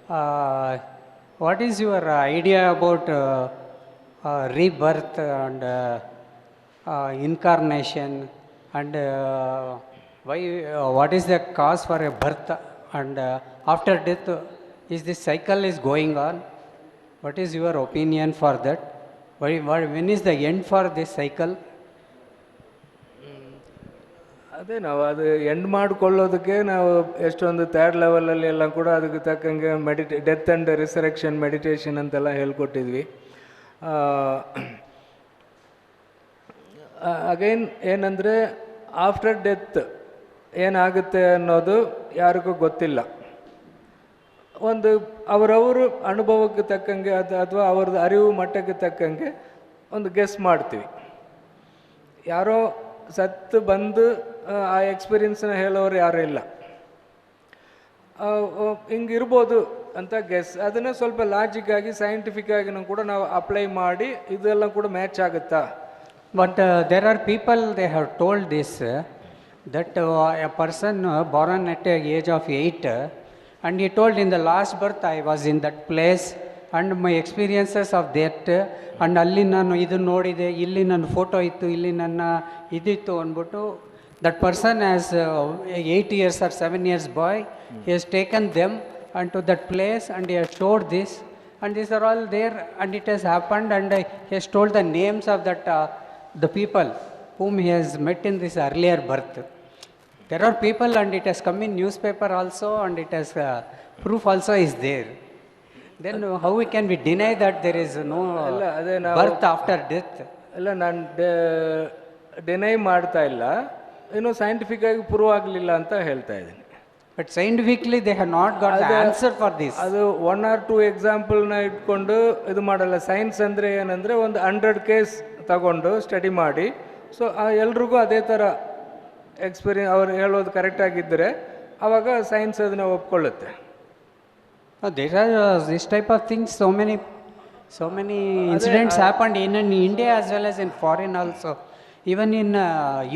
Uh, what is your idea about rebirth and incarnation, and why? What is the cause for a birth and after death? Is this cycle is going on? What is your opinion for that? When is the end for this cycle? ಅದೇ ನಾವು ಅದು end ಮಾಡಿಕೊಳ್ಳೋದಕ್ಕೆ ನಾವು ಎಷ್ಟೊಂದು third ಲೆವೆಲಲ್ಲಿ ಎಲ್ಲ ಕೂಡ ಅದಕ್ಕೆ ತಕ್ಕಂಗೆ ಡೆತ್ ಆ್ಯಂಡ್ ರಿಸರೆಕ್ಷನ್ ಮೆಡಿಟೇಷನ್ ಅಂತೆಲ್ಲ ಹೇಳ್ಕೊಟ್ಟಿದ್ವಿ. ಅಗೈನ್ ಏನಂದರೆ ಆಫ್ಟರ್ ಡೆತ್ ಏನಾಗುತ್ತೆ ಅನ್ನೋದು ಯಾರಿಗೂ ಗೊತ್ತಿಲ್ಲ. ಒಂದು ಅವರವರು ಅನುಭವಕ್ಕೆ ತಕ್ಕಂಗೆ ಅಥವಾ ಅವ್ರದ್ದು ಅರಿವು ಮಟ್ಟಕ್ಕೆ ತಕ್ಕಂಗೆ ಒಂದು ಗೆಸ್ ಮಾಡ್ತೀವಿ. ಯಾರೋ ಸತ್ತು ಬಂದು ಆ ಎಕ್ಸ್ಪೀರಿಯನ್ಸ್ನ ಹೇಳೋರು ಯಾರೂ ಇಲ್ಲ. ಹಿಂಗಿರ್ಬೋದು ಅಂತ ಗೆಸ್, ಅದನ್ನು ಸ್ವಲ್ಪ ಲಾಜಿಕ್ ಆಗಿ ಸೈಂಟಿಫಿಕ್ ಆಗಿನೂ ಕೂಡ ನಾವು ಅಪ್ಲೈ ಮಾಡಿ ಇದೆಲ್ಲ ಕೂಡ ಮ್ಯಾಚ್ ಆಗುತ್ತಾ. But there are people they have told this that a person born at the age of 8 and he told in the last birth I was in that place and my experiences of that and ಅಲ್ಲಿ ನಾನು ಇದು ನೋಡಿದೆ, ಇಲ್ಲಿ ನನ್ನ photo ಇತ್ತು, ಇಲ್ಲಿ ನನ್ನ ಇದಿತ್ತು ಅಂದ್ಬಿಟ್ಟು that person has 8 years or 7 years boy, he has taken them and to that place and he has showed this and these are all there and it has happened and he has told the names of that the people whom he has met in this earlier birth. There are people and it has come in newspaper also and it has proof also is there. Then how we can we deny that there is no birth after death? ಇಲ್ಲ, ನಾನು deny ಮಾಡ್ತಾ ಇಲ್ಲ, ಇನ್ನೂ scientific ಆಗಿ prove ಆಗಲಿಲ್ಲ ಅಂತ ಹೇಳ್ತಾ ಇದ್ದೀನಿ. But scientifically they have not got the answer for this. ಅದು 1 or 2 ಎಕ್ಸಾಂಪಲ್ನ ಇಟ್ಕೊಂಡು ಇದು ಮಾಡಲ್ಲ. ಸೈನ್ಸ್ ಅಂದರೆ ಏನಂದರೆ ಒಂದು 100 ಕೇಸ್ ತಗೊಂಡು ಸ್ಟಡಿ ಮಾಡಿ, ಸೊ ಎಲ್ರಿಗೂ ಅದೇ ಥರ ಅವ್ರು ಹೇಳೋದು ಕರೆಕ್ಟಾಗಿದ್ದರೆ ಆವಾಗ ಸೈನ್ಸ್ ಅದನ್ನು ಒಪ್ಕೊಳ್ಳುತ್ತೆ. There are this type of things, so many incidents happened in India as well as in foreign also. Even in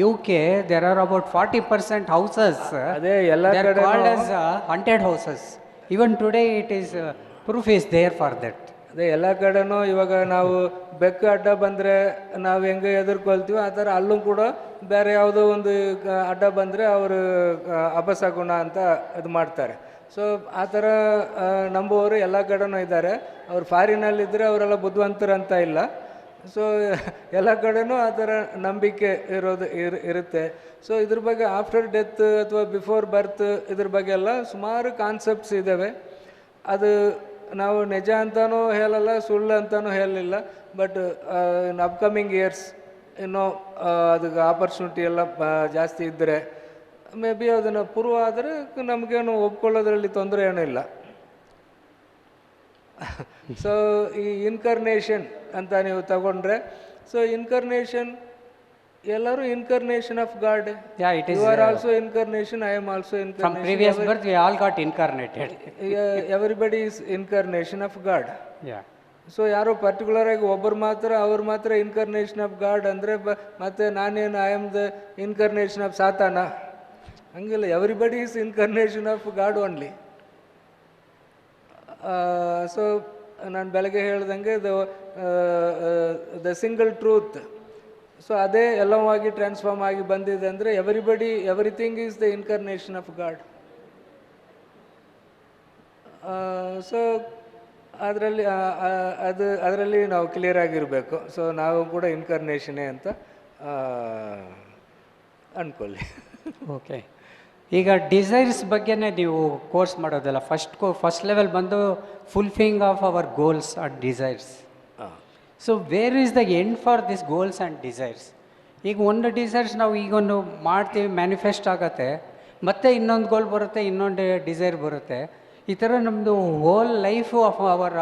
UK there are about 40% houses ಅದೇ ಎಲ್ಲ they are called as haunted houses. Even today it is proof is there for that. ಅದೇ ಎಲ್ಲ ಕಡೆನೂ ಇವಾಗ ನಾವು ಬೆಕ್ಕು ಅಡ್ಡ ಬಂದರೆ ನಾವು ಹೆಂಗೆ ಎದುರ್ಕೊಳ್ತೀವೋ ಆ ಥರ ಅಲ್ಲೂ ಕೂಡ ಬೇರೆ ಯಾವುದೋ ಒಂದು ಅಡ್ಡ ಬಂದರೆ ಅವರು ಅಪಸಗುಣ ಅಂತ ಇದು ಮಾಡ್ತಾರೆ. ಸೊ ಆ ಥರ ನಂಬುವವರು ಎಲ್ಲ ಕಡೆನೂ ಇದ್ದಾರೆ. ಅವ್ರು ಫಾರಿನಲ್ಲಿದ್ದರೆ ಅವರೆಲ್ಲ ಬುದ್ಧಿವಂತರು ಅಂತ ಇಲ್ಲ. ಸೊ ಎಲ್ಲ ಕಡೆನೂ ಆ ಥರ ನಂಬಿಕೆ ಇರುತ್ತೆ. ಸೊ ಇದ್ರ ಬಗ್ಗೆ ಆಫ್ಟರ್ ಡೆತ್ ಅಥವಾ ಬಿಫೋರ್ ಬರ್ತ್ ಇದ್ರ ಬಗ್ಗೆ ಎಲ್ಲ ಸುಮಾರು ಕಾನ್ಸೆಪ್ಟ್ಸ್ ಇದ್ದಾವೆ. ಅದು ನಾವು ನಿಜ ಅಂತಲೂ ಹೇಳಲ್ಲ, ಸುಳ್ಳು ಅಂತಲೂ ಹೇಳಲಿಲ್ಲ. ಬಟ್ ಇನ್ ಅಪ್ಕಮಿಂಗ್ ಇಯರ್ಸ್ ಇನ್ನೂ ಅದಕ್ಕೆ ಆಪರ್ಚುನಿಟಿ ಎಲ್ಲ ಜಾಸ್ತಿ ಇದ್ದರೆ ಮೇ ಬಿ ಅದನ್ನು ಪ್ರೂವ್ ಆದರೆ ನಮಗೇನು ಒಪ್ಕೊಳ್ಳೋದ್ರಲ್ಲಿ ತೊಂದರೆ ಏನೂ ಇಲ್ಲ. ಸೊ ಈ ಇನ್ಕರ್ನೇಷನ್ ಅಂತ ನೀವು ತಗೊಂಡ್ರೆ, ಸೊ ಇನ್ಕರ್ನೇಷನ್ ಎಲ್ಲರೂ incarnation of God. Yeah, it is. You are also incarnation, I am also incarnation. From previous birth we all got incarnated. Everybody is incarnation of God. Yeah. So ಯಾರೋ particular ಆಗಿ ಒಬ್ಬರು ಮಾತ್ರ ಅವ್ರು ಮಾತ್ರ ಇನ್ಕರ್ನೇಷನ್ of god ಅಂದರೆ ಮತ್ತೆ ನಾನೇನು I am the incarnation of Satan ಹಂಗಿಲ್ಲ. Everybody is incarnation of God only. So ನಾನು ಬೆಳಗ್ಗೆ ಹೇಳ್ದಂಗೆ ದ ಸಿಂಗಲ್ ಟ್ರೂತ್, ಸೊ ಅದೇ ಎಲ್ಲವಾಗಿ ಟ್ರಾನ್ಸ್ಫಾರ್ಮ್ ಆಗಿ ಬಂದಿದೆ ಅಂದರೆ everything is the incarnation of God. So ಅದರಲ್ಲಿ ನಾವು ಕ್ಲಿಯರ್ ಆಗಿರಬೇಕು. ಸೊ ನಾವು ಕೂಡ ಇನ್ಕರ್ನೇಷನೇ ಅಂತ ಅಂದ್ಕೊಳ್ಳಿ. ಓಕೆ, ಈಗ ಡಿಸೈರ್ಸ್ ಬಗ್ಗೆನೇ ನೀವು ಕೋರ್ಸ್ ಮಾಡೋದಲ್ಲ. ಫಸ್ಟ್ ಲೆವೆಲ್ ಬಂದು fulfilling of our goals and desires. So where is the end for this goals and desires? ಈಗ ಒಂದು ಡಿಸೈರ್ಸ್ ನಾವು ಈಗೊಂದು ಮಾಡ್ತೀವಿ, ಮ್ಯಾನಿಫೆಸ್ಟ್ ಆಗುತ್ತೆ, ಮತ್ತೆ ಇನ್ನೊಂದು ಗೋಲ್ ಬರುತ್ತೆ, ಇನ್ನೊಂದು ಡಿಸೈರ್ ಬರುತ್ತೆ. ಈ ಥರ ನಮ್ಮದು ಹೋಲ್ ಲೈಫು ಆಫ್ ಅವರ್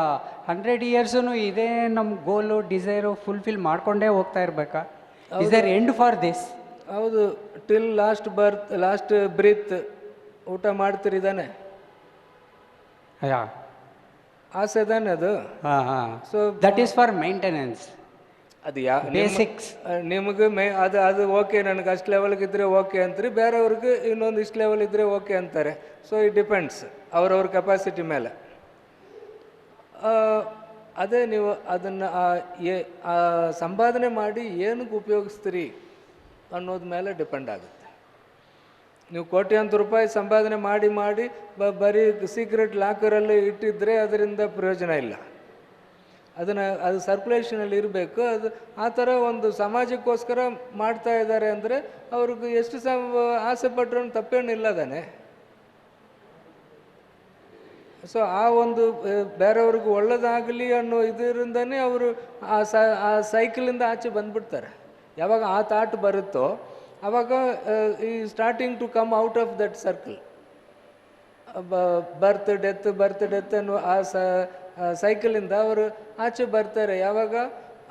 100 yearsೂ ಇದೇ ನಮ್ಮ ಗೋಲು ಡಿಸೈರು ಫುಲ್ಫಿಲ್ ಮಾಡಿಕೊಂಡೇ ಹೋಗ್ತಾ ಇರಬೇಕಾ? Is there end for this? ಹೌದು, ಟಿಲ್ ಲಾಸ್ಟ್ ಬ್ರೀತ್ ಊಟ ಮಾಡ್ತಿರಿದ್ದಾನೆ. ಯಾ, ಆಸೆ ತಾನೆ ಅದು. ಹಾಂ ಹಾಂ. So that is for maintenance. ಅದು ಬೇಸಿಕ್ಸ್ ನಿಮಗೆ ಅದು ಓಕೆ, ನನಗೆ ಅಷ್ಟು ಲೆವೆಲ್ಗೆ ಇದ್ದರೆ ಓಕೆ ಅಂತೀರಿ, ಬೇರೆಯವ್ರಿಗೆ ಇನ್ನೊಂದು ಇಷ್ಟು ಲೆವೆಲ್ ಇದ್ದರೆ ಓಕೆ ಅಂತಾರೆ. ಸೊ ಇಟ್ ಡಿಪೆಂಡ್ಸ್ ಅವ್ರವ್ರ ಕೆಪಾಸಿಟಿ ಮೇಲೆ. ಆ, ಅದೇ ನೀವು ಅದನ್ನು ಸಂಪಾದನೆ ಮಾಡಿ ಏನಕ್ಕೆ ಉಪಯೋಗಿಸ್ತೀರಿ ಅನ್ನೋದ ಮೇಲೆ ಡಿಪೆಂಡ್ ಆಗುತ್ತೆ. ನೀವು ಕೋಟ್ಯಾಂತರ ರೂಪಾಯಿ ಸಂಪಾದನೆ ಮಾಡಿ ಬರೀ ಸೀಕ್ರೆಟ್ ಲಾಕರಲ್ಲಿ ಇಟ್ಟಿದ್ರೆ ಅದರಿಂದ ಪ್ರಯೋಜನ ಇಲ್ಲ. ಅದು ಸರ್ಕ್ಯುಲೇಷನಲ್ಲಿ ಇರಬೇಕು. ಅದು ಆ ಥರ ಒಂದು ಸಮಾಜಕ್ಕೋಸ್ಕರ ಮಾಡ್ತಾ ಇದ್ದಾರೆ ಅಂದರೆ ಅವ್ರಿಗೆ ಎಷ್ಟು ಆಸೆ ಪಟ್ಟರೂ ತಪ್ಪೇನಿಲ್ಲ ತಾನೆ. ಸೊ ಆ ಒಂದು ಬೇರೆಯವ್ರಿಗೆ ಒಳ್ಳೇದಾಗಲಿ ಅನ್ನೋ ಇದರಿಂದನೇ ಅವರು ಆ ಸೈಕಲಿಂದ ಆಚೆ ಬಂದ್ಬಿಡ್ತಾರೆ. ಯಾವಾಗ ಆ ಥಾಟ್ ಬರುತ್ತೋ ಆವಾಗ ಈ starting to come out of that circle, birth death ಅನ್ನೋ ಆ ಸೈಕಲಿಂದ ಅವರು ಆಚೆ ಬರ್ತಾರೆ. ಯಾವಾಗ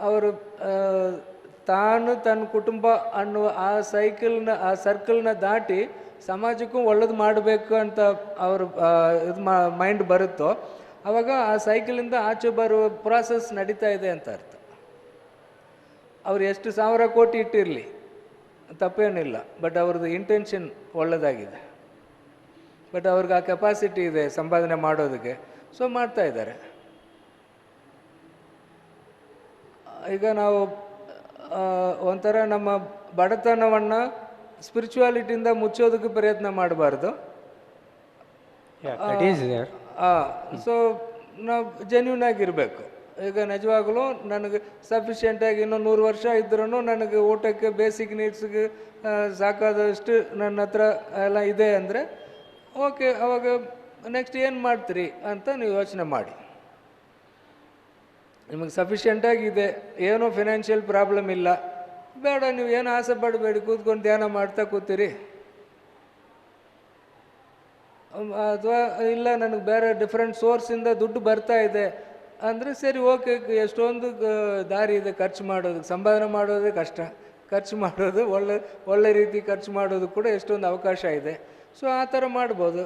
ಅವರು ತಾನು ತನ್ನ ಕುಟುಂಬ ಅನ್ನುವ ಆ ಸರ್ಕಲ್ನ ದಾಟಿ ಸಮಾಜಕ್ಕೂ ಒಳ್ಳೇದು ಮಾಡಬೇಕು ಅಂತ ಅವರು ಇದು ಮೈಂಡ್ ಬರುತ್ತೋ ಆವಾಗ ಆ ಸೈಕಲಿಂದ ಆಚೆ ಬರುವ ಪ್ರಾಸೆಸ್ ನಡೀತಾ ಇದೆ ಅಂತ ಅರ್ಥ. ಅವ್ರು ಎಷ್ಟು 1000 ಕೋಟಿ ಇಟ್ಟಿರಲಿ ತಪ್ಪೇನಿಲ್ಲ, ಬಟ್ ಅವ್ರದ್ದು ಇಂಟೆನ್ಷನ್ ಒಳ್ಳೆಯದಾಗಿದೆ, ಬಟ್ ಅವ್ರಿಗೆ ಆ ಕೆಪಾಸಿಟಿ ಇದೆ ಸಂಪಾದನೆ ಮಾಡೋದಕ್ಕೆ, ಸೊ ಮಾಡ್ತಾ ಇದ್ದಾರೆ. ಈಗ ನಾವು ಒಂಥರ ನಮ್ಮ ಬಡತನವನ್ನು ಸ್ಪಿರಿಚುವಾಲಿಟಿಯಿಂದ ಮುಚ್ಚೋದಕ್ಕೆ ಪ್ರಯತ್ನ ಮಾಡಬಾರ್ದು. ಸೊ ನಾವು ಜೆನ್ಯೂನ್ ಆಗಿರಬೇಕು. ಈಗ ನಿಜವಾಗಲೂ ನನಗೆ ಸಫಿಷಿಯೆಂಟಾಗಿ ಇನ್ನೂ 100 ವರ್ಷ ಇದ್ರೂ ನನಗೆ ಊಟಕ್ಕೆ ಬೇಸಿಕ್ ನೀಡ್ಸ್ಗೆ ಸಾಕಾದಷ್ಟು ನನ್ನ ಹತ್ರ ಎಲ್ಲ ಇದೆ ಅಂದರೆ ಓಕೆ, ಅವಾಗ ನೆಕ್ಸ್ಟ್ ಏನು ಮಾಡ್ತೀರಿ ಅಂತ ನೀವು ಯೋಚನೆ ಮಾಡಿ. ನಿಮಗೆ ಸಫಿಷಿಯೆಂಟಾಗಿದೆ, ಏನೂ ಫಿನಾನ್ಷಿಯಲ್ ಪ್ರಾಬ್ಲಮ್ ಇಲ್ಲ, ಬೇಡ, ನೀವು ಏನು ಆಸೆ ಪಡಬೇಡಿ, ಕೂತ್ಕೊಂಡು ಧ್ಯಾನ ಮಾಡ್ತಾ ಕೂತೀರಿ. ಅಥವಾ ಇಲ್ಲ ನನಗೆ ಬೇರೆ ಡಿಫ್ರೆಂಟ್ ಸೋರ್ಸಿಂದ ದುಡ್ಡು ಬರ್ತಾ ಇದೆ ಅಂದರೆ ಸರಿ, ಓಕೆ, ಎಷ್ಟೊಂದು ದಾರಿ ಇದೆ ಖರ್ಚು ಮಾಡೋದು. ಸಂಪಾದನೆ ಮಾಡೋದೇ ಕಷ್ಟ, ಖರ್ಚು ಮಾಡೋದು ಒಳ್ಳೆ ರೀತಿ ಖರ್ಚು ಮಾಡೋದು ಕೂಡ ಎಷ್ಟೊಂದು ಅವಕಾಶ ಇದೆ. ಸೊ ಆ ಥರ ಮಾಡ್ಬೋದು.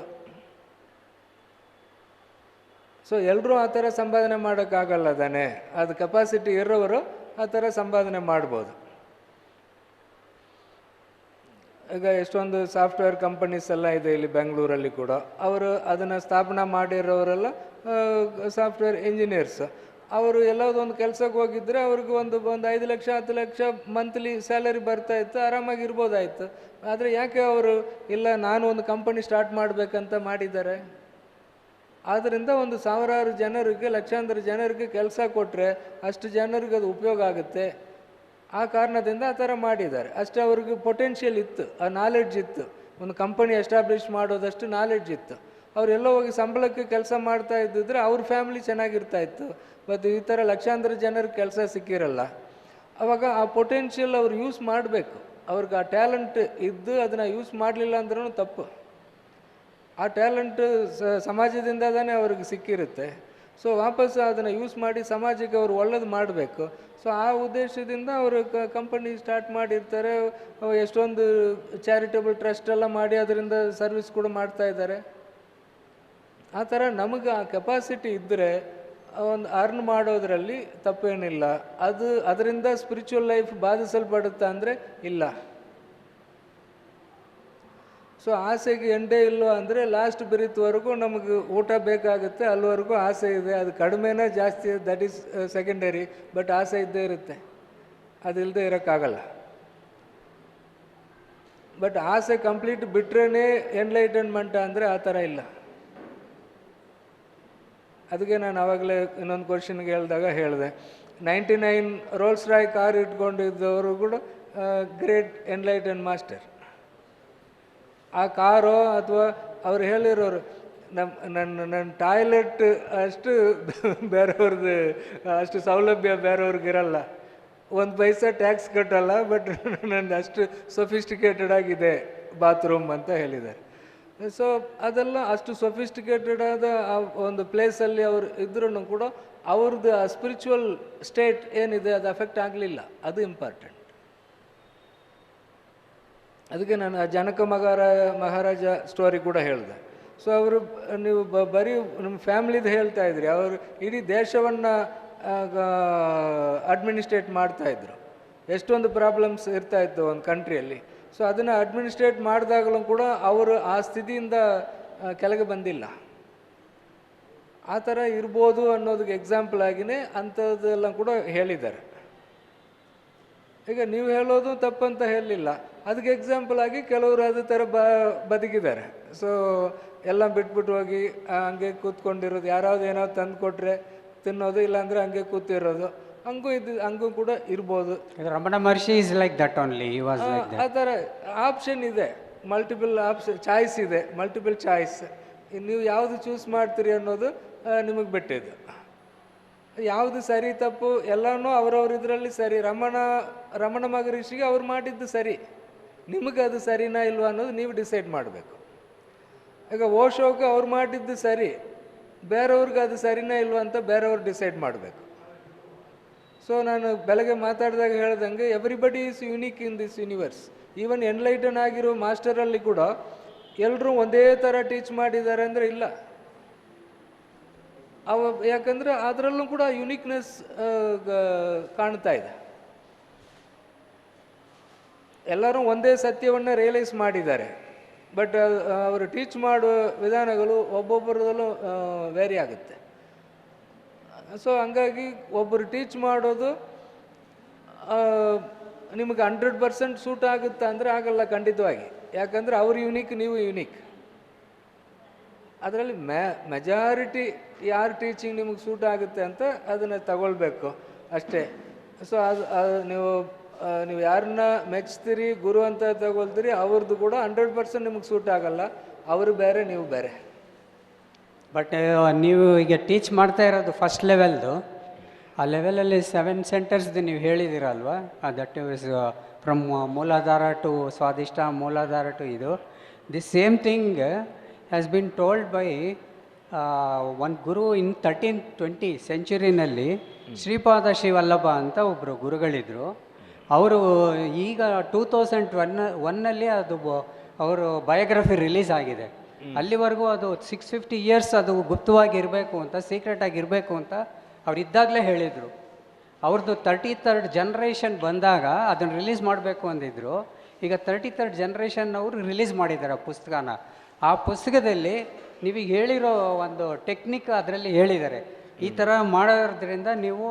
ಸೊ ಎಲ್ಲರೂ ಆ ಥರ ಸಂಪಾದನೆ ಮಾಡೋಕ್ಕಾಗಲ್ಲ ತಾನೆ. ಅದು ಕೆಪಾಸಿಟಿ ಇರೋರು ಆ ಥರ ಸಂಪಾದನೆ ಮಾಡ್ಬೋದು. ಈಗ ಎಷ್ಟೊಂದು ಸಾಫ್ಟ್ವೇರ್ ಕಂಪನೀಸ್ ಎಲ್ಲ ಇದೆ ಇಲ್ಲಿ ಬೆಂಗಳೂರಲ್ಲಿ ಕೂಡ. ಅವರು ಅದನ್ನು ಸ್ಥಾಪನೆ ಮಾಡಿರೋರೆಲ್ಲ ಸಾಫ್ಟ್ವೇರ್ ಇಂಜಿನಿಯರ್ಸ್. ಅವರು ಎಲ್ಲದೊಂದು ಕೆಲಸಕ್ಕೆ ಹೋಗಿದ್ದರೆ ಅವ್ರಿಗೆ ಒಂದು 5 ಲಕ್ಷ 10 ಲಕ್ಷ ಮಂತ್ಲಿ ಸ್ಯಾಲರಿ ಬರ್ತಾಯಿತ್ತು, ಆರಾಮಾಗಿ ಇರ್ಬೋದಾಯಿತು. ಆದರೆ ಯಾಕೆ ಅವರು ಇಲ್ಲ ನಾನು ಒಂದು ಕಂಪನಿ ಸ್ಟಾರ್ಟ್ ಮಾಡಬೇಕಂತ ಮಾಡಿದ್ದಾರೆ? ಆದ್ದರಿಂದ ಒಂದು 1000 ಜನರಿಗೆ, ಲಕ್ಷಾಂತರ ಜನರಿಗೆ ಕೆಲಸ ಕೊಟ್ಟರೆ ಅಷ್ಟು ಜನರಿಗೆ ಅದು ಉಪಯೋಗ ಆಗುತ್ತೆ. ಆ ಕಾರಣದಿಂದ ಆ ಥರ ಮಾಡಿದ್ದಾರೆ. ಅಷ್ಟೇ ಅವ್ರಿಗೆ ಪೊಟೆನ್ಷಿಯಲ್ ಇತ್ತು, ಆ ನಾಲೆಡ್ಜ್ ಇತ್ತು. ಒಂದು ಕಂಪನಿ ಎಸ್ಟಾಬ್ಲಿಷ್ ಮಾಡೋದಷ್ಟು ನಾಲೆಡ್ಜ್ ಇತ್ತು. ಅವರೆಲ್ಲ ಹೋಗಿ ಸಂಬಳಕ್ಕೆ ಕೆಲಸ ಮಾಡ್ತಾ ಇದ್ದಿದ್ರೆ ಅವ್ರ ಫ್ಯಾಮಿಲಿ ಚೆನ್ನಾಗಿರ್ತಾ ಇತ್ತು. ಮತ್ತು ಈ ಥರ ಲಕ್ಷಾಂತರ ಜನರಿಗೆ ಕೆಲಸ ಸಿಕ್ಕಿರಲ್ಲ. ಆವಾಗ ಆ ಪೊಟೆನ್ಷಿಯಲ್ ಅವ್ರು ಯೂಸ್ ಮಾಡಬೇಕು. ಅವ್ರಿಗೆ ಆ ಟ್ಯಾಲೆಂಟ್ ಇದ್ದು ಅದನ್ನು ಯೂಸ್ ಮಾಡಲಿಲ್ಲ ಅಂದ್ರೂ ತಪ್ಪು. ಆ ಟ್ಯಾಲೆಂಟ್ ಸಮಾಜದಿಂದ ತಾನೇ ಅವ್ರಿಗೆ ಸಿಕ್ಕಿರುತ್ತೆ. ಸೊ ವಾಪಸ್ ಅದನ್ನು ಯೂಸ್ ಮಾಡಿ ಸಮಾಜಕ್ಕೆ ಅವರು ಒಳ್ಳೇದು ಮಾಡಬೇಕು. ಸೊ ಆ ಉದ್ದೇಶದಿಂದ ಅವರು ಕಂಪನಿ ಸ್ಟಾರ್ಟ್ ಮಾಡಿರ್ತಾರೆ. ಎಷ್ಟೊಂದು ಚಾರಿಟಬಲ್ ಟ್ರಸ್ಟ್ ಎಲ್ಲ ಮಾಡಿ ಅದರಿಂದ ಸರ್ವಿಸ್ ಕೂಡ ಮಾಡ್ತಾ ಇದ್ದಾರೆ. ಆ ಥರ ನಮಗೆ ಆ ಕೆಪಾಸಿಟಿ ಇದ್ದರೆ ಒಂದು ಅರ್ನ್ ಮಾಡೋದರಲ್ಲಿ ತಪ್ಪೇನಿಲ್ಲ. ಅದರಿಂದ ಸ್ಪಿರಿಚುವಲ್ ಲೈಫ್ ಬಾಧಿಸಲ್ಪಡುತ್ತಾ ಅಂದರೆ ಇಲ್ಲ. ಸೊ ಆಸೆಗೆ ಎಂಡೇ ಇಲ್ಲೋ ಅಂದರೆ ಲಾಸ್ಟ್ ಬ್ರೀತ್ವರೆಗೂ ನಮಗೆ ಊಟ ಬೇಕಾಗುತ್ತೆ, ಅಲ್ಲಿವರೆಗೂ ಆಸೆ ಇದೆ. ಅದು ಕಡಿಮೆನೇ ಜಾಸ್ತಿ, ದಟ್ ಈಸ್ ಸೆಕೆಂಡರಿ. ಬಟ್ ಆಸೆ ಇದ್ದೇ ಇರುತ್ತೆ, ಅದಿಲ್ಲದೆ ಇರೋಕ್ಕಾಗಲ್ಲ. ಬಟ್ ಆಸೆ ಕಂಪ್ಲೀಟ್ ಬಿಟ್ರೇ ಎನ್ಲೈಟನ್ಮೆಂಟ್ ಅಂದರೆ ಆ ಥರ ಇಲ್ಲ. ಅದಕ್ಕೆ ನಾನು ಆವಾಗಲೇ ಇನ್ನೊಂದು ಕ್ವಶನ್ಗೆ ಹೇಳಿದೆ 99 ರೋಲ್ಸ್ ರಾಯ್ ಕಾರ್ ಇಟ್ಕೊಂಡಿದ್ದವರು ಕೂಡ ಗ್ರೇಟ್ ಎನ್ಲೈಟನ್ ಮಾಸ್ಟರ್. ಆ ಕಾರೋ ಅಥವಾ ಅವ್ರು ಹೇಳಿರೋರು ನನ್ನ ಟಾಯ್ಲೆಟ್ ಅಷ್ಟು ಬೇರೆಯವ್ರದ್ದು ಅಷ್ಟು ಸೌಲಭ್ಯ ಬೇರೆಯವ್ರಿಗಿರಲ್ಲ, 1 ಪೈಸಾ ಟ್ಯಾಕ್ಸ್ ಕಟ್ಟಲ್ಲ, ಬಟ್ ನಂದು ಅಷ್ಟು ಸೊಫಿಸ್ಟಿಕೇಟೆಡ್ ಆಗಿದೆ ಬಾತ್ರೂಮ್ ಅಂತ ಹೇಳಿದ್ದಾರೆ. ಸೊ ಅದೆಲ್ಲ ಅಷ್ಟು ಸೊಫಿಸ್ಟಿಕೇಟೆಡ್ ಆದ ಆ ಒಂದು ಪ್ಲೇಸಲ್ಲಿ ಅವರು ಇದ್ರೂ ಕೂಡ ಅವ್ರದ್ದು ಆ ಸ್ಪಿರಿಚುವಲ್ ಸ್ಟೇಟ್ ಏನಿದೆ ಅದು ಅಫೆಕ್ಟ್ ಆಗಲಿಲ್ಲ. ಅದು ಇಂಪಾರ್ಟೆಂಟ್. ಅದಕ್ಕೆ ನಾನು ಆ ಜನಕ ಮಹಾರಾಜ ಸ್ಟೋರಿ ಕೂಡ ಹೇಳಿದೆ. ಸೊ ಅವರು ನೀವು ಬರೀ ನಿಮ್ಮ ಫ್ಯಾಮ್ಲಿದು ಹೇಳ್ತಾ ಇದ್ರಿ, ಅವರು ಇಡೀ ದೇಶವನ್ನು ಅಡ್ಮಿನಿಸ್ಟ್ರೇಟ್ ಮಾಡ್ತಾಯಿದ್ರು. ಎಷ್ಟೊಂದು ಪ್ರಾಬ್ಲಮ್ಸ್ ಇರ್ತಾಯಿತ್ತು ಒಂದು ಕಂಟ್ರಿಯಲ್ಲಿ. ಸೊ ಅದನ್ನು ಅಡ್ಮಿನಿಸ್ಟ್ರೇಟ್ ಮಾಡಿದಾಗಲೂ ಕೂಡ ಅವರು ಆ ಸ್ಥಿತಿಯಿಂದ ಕೆಳಗೆ ಬಂದಿಲ್ಲ. ಆ ಥರ ಇರ್ಬೋದು ಅನ್ನೋದಕ್ಕೆ ಎಕ್ಸಾಂಪಲ್ ಆಗಿಯೇ ಅಂಥದ್ದೆಲ್ಲ ಕೂಡ ಹೇಳಿದ್ದಾರೆ. ಈಗ ನೀವು ಹೇಳೋದು ತಪ್ಪಂತ ಹೇಳಲಿಲ್ಲ, ಅದಕ್ಕೆ ಎಕ್ಸಾಂಪಲ್ ಆಗಿ ಕೆಲವರು ಅದೇ ಥರ ಬದುಕಿದ್ದಾರೆ. ಸೊ ಎಲ್ಲ ಬಿಟ್ಬಿಟ್ಟು ಹೋಗಿ ಹಂಗೆ ಕೂತ್ಕೊಂಡಿರೋದು, ಯಾರಾவது ಏನಾದ್ರು ತಂದು ಕೊಟ್ಟರೆ ತಿನ್ನೋದು, ಇಲ್ಲಾಂದರೆ ಹಂಗೆ ಕೂತಿರೋದು, ಹಂಗೂ ಕೂಡ ಇರ್ಬೋದು. Ramana Maharshi is like that only. He was like that. ಆ ಥರ ಆಪ್ಷನ್ ಇದೆ, ಮಲ್ಟಿಪಲ್ ಚಾಯ್ಸ್ ಇದೆ, ಮಲ್ಟಿಪಲ್ ಚಾಯ್ಸ್. ನೀವು ಯಾವುದು ಚೂಸ್ ಮಾಡ್ತೀರಿ ಅನ್ನೋದು ನಿಮಗೆ ಬಿಟ್ಟಿದ್ದು. ಯಾವುದು ಸರಿ ತಪ್ಪು ಎಲ್ಲನೂ ಅವರವ್ರ ಇದರಲ್ಲಿ ಸರಿ. ರಮಣ ಮಹರ್ಷಿಗೆ ಅವ್ರು ಮಾಡಿದ್ದು ಸರಿ, ನಿಮಗೆ ಅದು ಸರಿನಾ ಇಲ್ವಾ ಅನ್ನೋದು ನೀವು ಡಿಸೈಡ್ ಮಾಡಬೇಕು. ಈಗ ಓಶೋಗೆ ಅವ್ರು ಮಾಡಿದ್ದು ಸರಿ, ಬೇರೆಯವ್ರಿಗೆ ಅದು ಸರಿನಾ ಇಲ್ವಾ ಅಂತ ಬೇರೆಯವ್ರು ಡಿಸೈಡ್ ಮಾಡಬೇಕು. ಸೊ ನಾನು ಬೆಳಗ್ಗೆ ಮಾತಾಡಿದಾಗ ಹೇಳ್ದಂಗೆ everybody is unique in this universe. Even enlighten ಆಗಿರೋ ಮಾಸ್ಟರಲ್ಲಿ ಕೂಡ ಎಲ್ಲರೂ ಒಂದೇ ಥರ ಟೀಚ್ ಮಾಡಿದ್ದಾರೆ ಅಂದರೆ ಇಲ್ಲ. ಯಾಕಂದರೆ ಅದರಲ್ಲೂ ಕೂಡ ಯುನೀಕ್ನೆಸ್ ಕಾಣ್ತಾ ಇದೆ. ಎಲ್ಲರೂ ಒಂದೇ ಸತ್ಯವನ್ನು ರಿಯಲೈಸ್ ಮಾಡಿದ್ದಾರೆ, ಬಟ್ ಅವರು ಟೀಚ್ ಮಾಡುವ ವಿಧಾನಗಳು ಒಬ್ಬೊಬ್ಬರದಲ್ಲೂ ವೇರಿ ಆಗುತ್ತೆ. ಸೊ ಹಂಗಾಗಿ ಒಬ್ಬರು ಟೀಚ್ ಮಾಡೋದು ನಿಮಗೆ 100% ಸೂಟ್ ಆಗುತ್ತಾ ಅಂದರೆ ಆಗಲ್ಲ ಖಂಡಿತವಾಗಿ. ಯಾಕಂದರೆ ಅವ್ರು ಯುನೀಕ್, ನೀವು ಯುನೀಕ್. ಅದರಲ್ಲಿ ಮೆಜಾರಿಟಿ ಯಾರು ಟೀಚಿಂಗ್ ನಿಮಗೆ ಸೂಟ್ ಆಗುತ್ತೆ ಅಂತ ಅದನ್ನು ತಗೊಳ್ಬೇಕು ಅಷ್ಟೇ. ಸೊ ಅದು ನೀವು ಯಾರನ್ನ ಮೆಚ್ತೀರಿ ಗುರು ಅಂತ ತಗೊಳ್ತೀರಿ, ಅವ್ರದ್ದು ಕೂಡ 100% ನಿಮಗೆ ಸೂಟ್ ಆಗಲ್ಲ. ಅವರು ಬೇರೆ, ನೀವು ಬೇರೆ. ಬಟ್ ನೀವು ಈಗ ಟೀಚ್ ಮಾಡ್ತಾ ಇರೋದು ಫಸ್ಟ್ ಲೆವೆಲ್ದು, ಆ ಲೆವೆಲಲ್ಲಿ 7 ಸೆಂಟರ್ಸ್ದು ನೀವು ಹೇಳಿದ್ದೀರಲ್ವಾ, that is from Muladhara to Swadhisthana, Muladhara to ಇದು. The same thing has been told by one guru in 1320 ಸೆಂಚುರಿನಲ್ಲಿ. ಶ್ರೀಪಾದ ಶ್ರೀವಲ್ಲಭ ಅಂತ ಒಬ್ಬರು ಗುರುಗಳಿದ್ರು. ಅವರು ಈಗ 2001ನಲ್ಲಿ ಅದು ಅವರು ಬಯೋಗ್ರಫಿ ರಿಲೀಸ್ ಆಗಿದೆ. ಅಲ್ಲಿವರೆಗೂ ಅದು 650 ಇಯರ್ಸ್ ಅದು ಗುಪ್ತವಾಗಿರಬೇಕು ಅಂತ, ಸೀಕ್ರೆಟಾಗಿರಬೇಕು ಅಂತ ಅವ್ರು ಇದ್ದಾಗಲೇ ಹೇಳಿದರು. ಅವ್ರದ್ದು 33rd ಜನರೇಷನ್ ಬಂದಾಗ ಅದನ್ನು ರಿಲೀಸ್ ಮಾಡಬೇಕು ಅಂದಿದ್ರು. ಈಗ 33rd ಜನರೇಷನ್ ಅವರು ರಿಲೀಸ್ ಮಾಡಿದ್ದಾರೆ ಆ ಪುಸ್ತಕನ. ಆ ಪುಸ್ತಕದಲ್ಲಿ ನೀವೀಗ ಹೇಳಿರೋ ಒಂದು ಟೆಕ್ನಿಕ್ ಅದರಲ್ಲಿ ಹೇಳಿದ್ದಾರೆ. ಈ ಥರ ಮಾಡೋದ್ರಿಂದ ನೀವು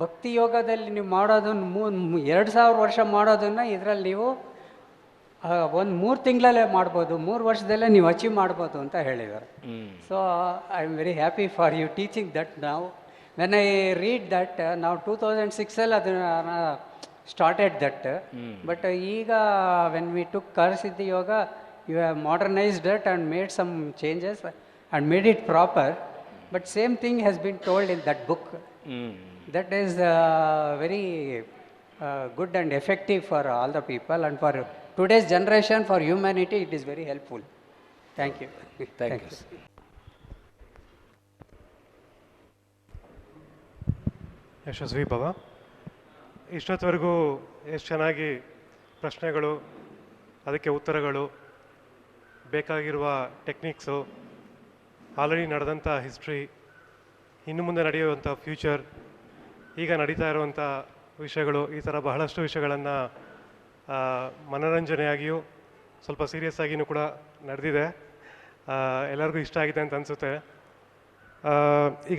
ಭಕ್ತಿ ಯೋಗದಲ್ಲಿ ನೀವು ಮಾಡೋದನ್ನು 2000 ವರ್ಷ ಮಾಡೋದನ್ನು ಇದರಲ್ಲಿ ನೀವು ಒಂದು 3 ತಿಂಗಳಲ್ಲೇ ಮಾಡ್ಬೋದು, 3 ವರ್ಷದಲ್ಲೇ ನೀವು ಅಚೀವ್ ಮಾಡ್ಬೋದು ಅಂತ ಹೇಳಿದ್ದಾರೆ. So I am very happy for you teaching that. ನಾವು ವೆನ್ ಐ ರೀಡ್ ದಟ್, ನಾವು 2006ಅಲ್ಲಿ ಅದನ್ನು ಸ್ಟಾರ್ಟೆಡ್ ದಟ್. ಬಟ್ ಈಗ ವೆನ್ ವಿ ಟುಕ್ ಕರ್ಸಿದ್ದಿ yoga, you have modernised that and made some changes and made it proper. But same thing has been told in that book. That is very good and effective for all the people, and for today's generation, for humanity, it is very helpful. Thank you. Thank you. ಯಶಸ್ವಿ ಭವ. ಇಷ್ಟೊತ್ತವರೆಗೂ ಎಷ್ಟು ಚೆನ್ನಾಗಿ ಪ್ರಶ್ನೆಗಳು, ಅದಕ್ಕೆ ಉತ್ತರಗಳು, ಬೇಕಾಗಿರುವ techniques, already ನಡೆದಂಥ history, ಇನ್ನು ಮುಂದೆ ನಡೆಯುವಂಥ ಫ್ಯೂಚರ್, ಈಗ ನಡೀತಾ ಇರುವಂಥ ವಿಷಯಗಳು, ಈ ಥರ ಬಹಳಷ್ಟು ವಿಷಯಗಳನ್ನು ಮನೋರಂಜನೆಯಾಗಿಯೂ ಸ್ವಲ್ಪ ಸೀರಿಯಸ್ ಆಗಿಯೂ ಕೂಡ ನಡೆದಿದೆ. ಎಲ್ಲರಿಗೂ ಇಷ್ಟ ಆಗಿದೆ ಅಂತ ಅನಿಸುತ್ತೆ. ಈಗ